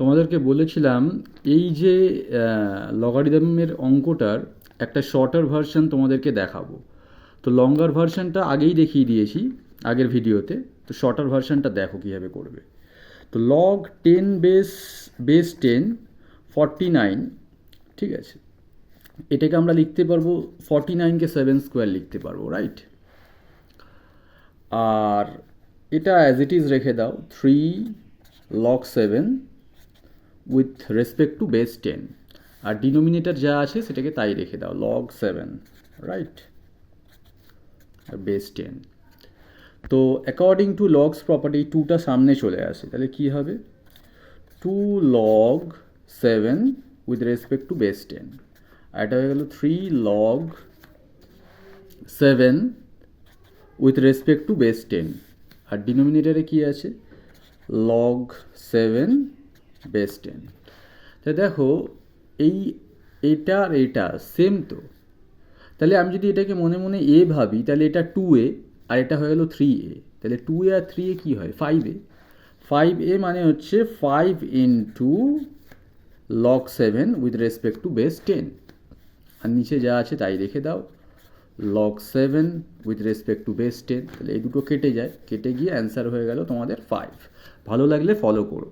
তোমাদেরকে বলেছিলাম এই যে লগারিদমের অঙ্কটার একটা শর্টার ভার্সন তোমাদেরকে দেখাবো। তো লঙ্গার ভার্সনটা আগেই দেখিয়ে দিয়েছি আগের ভিডিওতে। তো শর্টার ভার্সনটা দেখো কীভাবে করবে। তো লগ 10 বেস 10 49, ঠিক আছে, এটাকে আমরা লিখতে পারবো 49কে 7 স্কোয়ার লিখতে পারবো, রাইট? আর এটা অ্যাজ ইট ইজ রেখে দাও 3 log 7 with respect to base 10, আর ডিনোমিনেটর যা আছে সেটাকে তাই রেখে দাও log 7, রাইট, বেস 10। তো অ্যাকর্ডিং টু লগস প্রপার্টি 2টা সামনে চলে আসে, তাহলে কি হবে 2 log 7 with respect to base 10, আর এটা হয়ে গেল 3 log 7 with respect to base 10, আর ডিনোমিনেটারে কি আছে log 7 বেস 10। তাই দেখো এই এটা আর এটা সেম তো, তাহলে আমি যদি এটাকে মনে মনে এ ভাবি তাহলে এটা 2a আর এটা হয়ে গেল 3a, তাহলে 2a আর 3a কী হয় 5a। 5a মানে হচ্ছে 5 into log 7 with respect to base 10, আর নিচে যা আছে তাই রেখে দাও log 7 with respect to base 10। তাহলে এই দুটো কেটে যায়, কেটে গিয়ে অ্যান্সার হয়ে গেল তোমাদের 5। ভালো লাগলে ফলো করো।